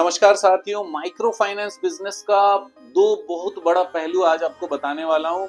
नमस्कार साथियों, micro finance business का दो बहुत बड़ा पहलू आज आपको बताने वाला हूं,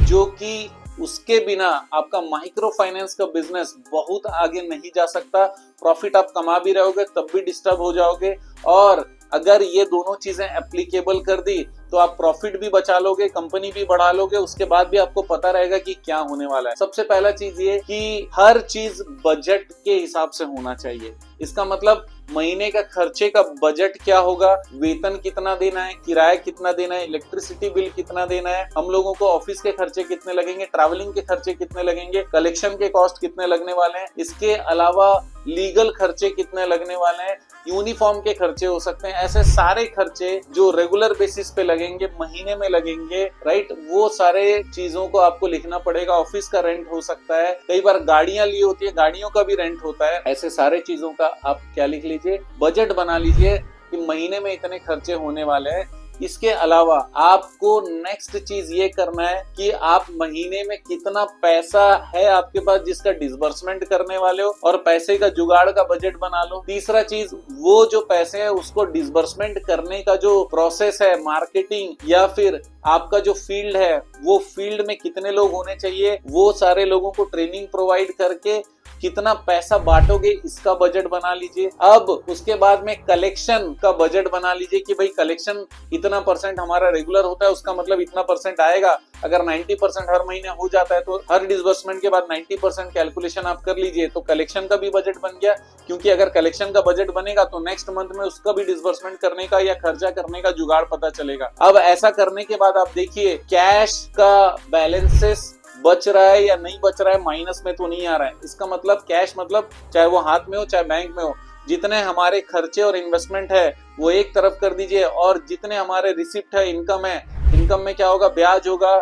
जो कि उसके बिना आपका माइक्रो फाइनेंस का बिजनेस बहुत आगे नहीं जा सकता। प्रॉफिट आप कमा भी रहोगे तब भी डिस्टर्ब हो जाओगे, और अगर ये दोनों चीजें एप्लीकेबल कर दी तो आप प्रॉफिट भी बचा लोगे, कंपनी भी बढ़ा लोगे, उसके बाद भी आपको पता रहेगा कि क्या होने वाला है। सबसे पहला चीज ये कि हर चीज बजट के हिसाब से होना चाहिए। इसका मतलब महीने का खर्चे का बजट क्या होगा, वेतन कितना देना है, किराया कितना देना है, इलेक्ट्रिसिटी बिल कितना देना है, हम लोगों को ऑफिस के खर्चे कितने लगेंगे, ट्रैवलिंग के खर्चे कितने लगेंगे, कलेक्शन के कॉस्ट कितने लगने वाले हैं, इसके अलावा लीगल खर्चे कितने लगने वाले हैं, यूनिफॉर्म के खर्चे हो सकते हैं। ऐसे सारे खर्चे जो रेगुलर बेसिस पे लगेंगे, महीने में लगेंगे, राइट, वो सारे चीजों को आपको लिखना पड़ेगा। ऑफिस का रेंट हो सकता है, कई बार गाड़ियां ली होती है, गाड़ियों का भी रेंट होता है। ऐसे सारे चीजों का आप क्या लिख लीजिए, बजट बना लीजिए कि महीने में इतने खर्चे होने वाले हैं। इसके अलावा आपको नेक्स्ट चीज ये करना है कि आप महीने में कितना पैसा है आपके पास जिसका डिसबर्समेंट करने वाले हो, और पैसे का जुगाड़ का बजट बना लो। तीसरा चीज, वो जो पैसे है उसको डिसबर्समेंट करने का जो प्रोसेस है, मार्केटिंग या फिर आपका जो फील्ड है, वो फील्ड में कितने लोग होने चाहिए, वो सारे लोगों को ट्रेनिंग प्रोवाइड करके कितना पैसा बांटोगे, इसका बजट बना लीजिए। अब उसके बाद में कलेक्शन का बजट बना लीजिए कि भाई कलेक्शन इतना परसेंट हमारा रेगुलर होता है, उसका मतलब इतना परसेंट आएगा। अगर 90% हर महीने हो जाता है तो हर डिसबर्समेंट के बाद 90% कैलकुलेशन आप कर लीजिए, तो कलेक्शन का भी बजट बन गया। क्योंकि अगर कलेक्शन का बजट बनेगा तो नेक्स्ट मंथ में उसका भी डिसबर्समेंट करने का या खर्चा करने का जुगाड़ पता चलेगा। अब ऐसा करने के बाद आप देखिए कैश का बैलेंसेस बच रहा है या नहीं बच रहा है, माइनस में तो नहीं आ रहा है। इसका मतलब कैश मतलब चाहे वो हाथ में हो चाहे बैंक में हो, जितने हमारे खर्चे और इन्वेस्टमेंट है वो एक तरफ कर दीजिए, और जितने हमारे रिसिप्ट है, इनकम है, इनकम में क्या होगा, ब्याज होगा,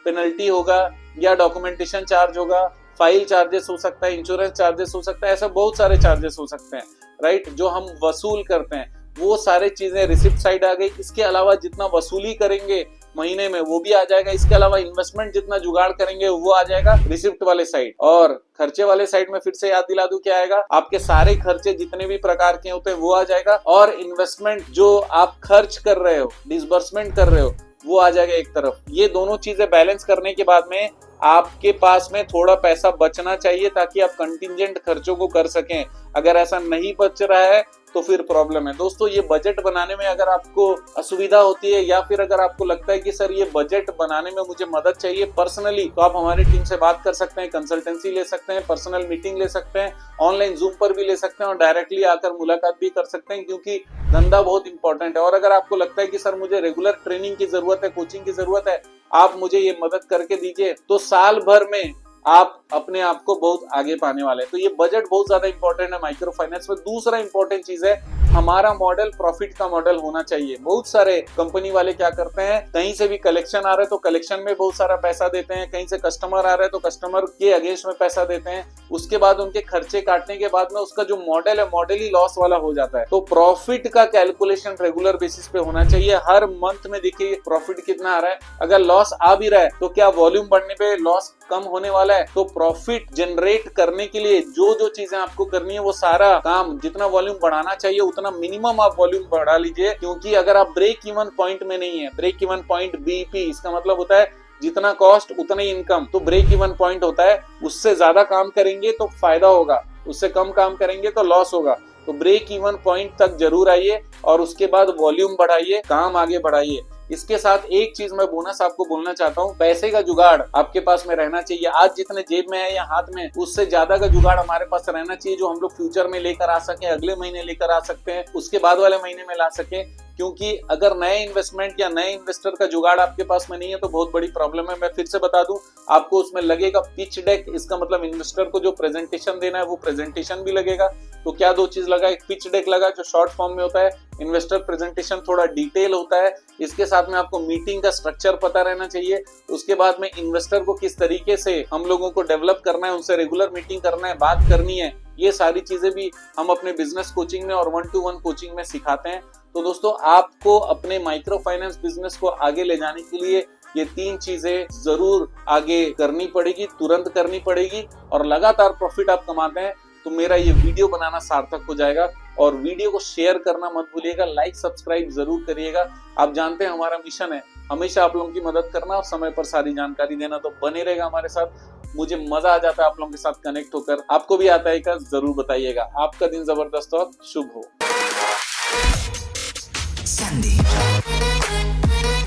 पेनल्टी होगा या डॉक्यूमेंटेशन चार्ज होगा, फाइल चार्जेस हो सकता है, इंश्योरेंस चार्जेस हो सकता है, ऐसा बहुत सारे चार्जेस हो सकते हैं, राइट, जो हम वसूल करते हैं, वो सारे चीजें रिसिप्ट साइड आ गई। इसके अलावा जितना वसूली करेंगे महीने में वो भी आ जाएगा। इसके अलावा इन्वेस्टमेंट जितना जुगाड़ करेंगे वो आ जाएगा रिसिप्ट वाले साइड। और खर्चे वाले साइड में फिर से याद दिला दूं, क्या आएगा, आपके सारे खर्चे जितने भी प्रकार के होते हैं वो आ जाएगा, और इन्वेस्टमेंट जो आप खर्च कर रहे हो, डिसबर्समेंट कर रहे हो, वो आ जाएगा एक तरफ। ये दोनों चीजें बैलेंस करने के बाद में आपके पास में थोड़ा पैसा बचना चाहिए ताकि आप कंटिंजेंट खर्चों को कर सकें। अगर ऐसा नहीं बच रहा है तो फिर प्रॉब्लम है। दोस्तों, ये बजट बनाने में अगर आपको असुविधा होती है या फिर अगर आपको लगता है कि सर ये बजट बनाने में मुझे मदद चाहिए पर्सनली, तो आप हमारी टीम से बात कर सकते हैं, कंसल्टेंसी ले सकते हैं, पर्सनल मीटिंग ले सकते हैं, ऑनलाइन जूम पर भी ले सकते हैं और डायरेक्टली आकर मुलाकात भी कर सकते हैं, क्योंकि धंधा बहुत इंपॉर्टेंट है। और अगर आपको लगता है कि सर मुझे रेगुलर ट्रेनिंग की जरूरत है, कोचिंग की जरूरत है, आप मुझे ये मदद करके दीजिए, तो साल भर में आप अपने आप को बहुत आगे पाने वाले हैं। तो ये बजट बहुत ज्यादा इंपॉर्टेंट है माइक्रो फाइनेंस में। दूसरा इंपॉर्टेंट चीज है, हमारा मॉडल प्रॉफिट का मॉडल होना चाहिए। बहुत सारे कंपनी वाले क्या करते हैं, कहीं से भी कलेक्शन आ रहा है तो कलेक्शन में बहुत सारा पैसा देते हैं, कहीं से कस्टमर आ रहा है तो कस्टमर के अगेंस्ट में पैसा देते हैं, उसके बाद उनके खर्चे काटने के बाद में उसका जो मॉडल है, मॉडल ही लॉस वाला हो जाता है। तो प्रॉफिट का कैलकुलेशन रेगुलर बेसिस पे होना चाहिए। हर मंथ में देखिए प्रॉफिट कितना आ रहा है। अगर लॉस आ भी रहा है तो क्या वॉल्यूम बढ़ने पे लॉस कम होने वाला है? तो प्रॉफिट जनरेट करने के लिए जो जो चीजें आपको करनी है वो सारा काम, जितना वॉल्यूम बढ़ाना चाहिए उतना मिनिमम आप वॉल्यूम बढ़ा लीजिए। क्योंकि अगर आप ब्रेक इवन पॉइंट में नहीं है, ब्रेक इवन पॉइंट बीपी, इसका मतलब होता है जितना कॉस्ट उतना ही इनकम, तो ब्रेक इवन पॉइंट होता है। उससे ज्यादा काम करेंगे तो फायदा होगा, उससे कम काम करेंगे तो लॉस होगा। तो ब्रेक इवन पॉइंट तक जरूर आइए और उसके बाद वॉल्यूम बढ़ाइए, काम आगे बढ़ाइए। इसके साथ एक चीज मैं बोनस आपको बोलना चाहता हूँ, पैसे का जुगाड़ आपके पास में रहना चाहिए। आज जितने जेब में है या हाथ में, उससे ज्यादा का जुगाड़ हमारे पास रहना चाहिए, जो हम लोग फ्यूचर में लेकर आ सके, अगले महीने लेकर आ सकते हैं, उसके बाद वाले महीने में ला सके। क्योंकि अगर नए इन्वेस्टमेंट या नए इन्वेस्टर का जुगाड़ आपके पास में नहीं है तो बहुत बड़ी प्रॉब्लम है। मैं फिर से बता दूं, आपको उसमें लगेगा पिच डेक, इसका मतलब इन्वेस्टर को जो प्रेजेंटेशन देना है वो प्रेजेंटेशन भी लगेगा। तो क्या दो चीज लगा, एक पिच डेक लगा जो शॉर्ट फॉर्म में होता है, इन्वेस्टर प्रेजेंटेशन थोड़ा डिटेल होता है। इसके साथ में आपको मीटिंग का स्ट्रक्चर पता रहना चाहिए। उसके बाद में इन्वेस्टर को किस तरीके से हम लोगों को डेवलप करना है, उनसे रेगुलर मीटिंग करना है, बात करनी है, ये सारी चीजें भी हम अपने बिजनेस कोचिंग में और 1-to-1 कोचिंग में सिखाते हैं। तो दोस्तों, आपको अपने माइक्रो फाइनेंस बिजनेस को आगे ले जाने के लिए ये 3 चीजें जरूर आगे करनी पड़ेगी, तुरंत करनी पड़ेगी, और लगातार प्रॉफिट आप कमाते हैं तो मेरा ये वीडियो बनाना सार्थक हो जाएगा। और वीडियो को शेयर करना मत भूलिएगा, लाइक सब्सक्राइब जरूर करिएगा। आप जानते हैं हमारा मिशन है हमेशा आप लोगों की मदद करना और समय पर सारी जानकारी देना, तो बने रहेगा हमारे साथ। मुझे मजा आ जाता है आप लोगों के साथ कनेक्ट होकर। आपको भी आता है क्या, जरूर बताइएगा। आपका दिन जबरदस्त और शुभ हो।